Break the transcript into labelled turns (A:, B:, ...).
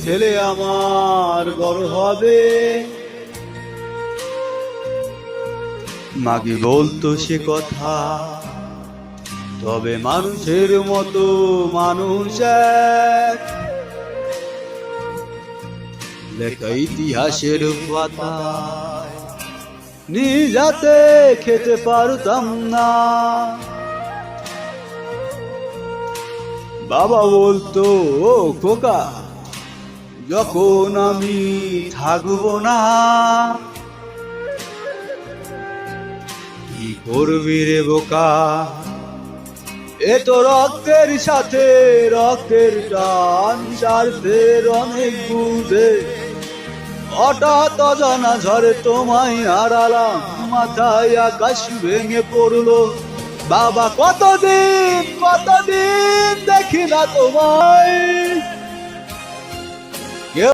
A: ছেলে আমার বড় হবে। মাকে বলতো সে কথা, তবে মানুষের মতো মানুষ এক, লেখা ইতিহাসের পাতায় নিজাতে খেতে পারতাম না। বাবা বলতো, ও খোকা, যখন আমি থাকবো না, কি করবি রে বোকা, এ তো রক্তের সাথে রক্তের টান, স্বার্থের অনেক বুঝে হঠাৎ অজানা ঝড়ে তোমায় হারালাম, মাথায় আকাশ ভেঙে পড়লো। বাবা কতদিন কতদিন দেখি না তোমায়।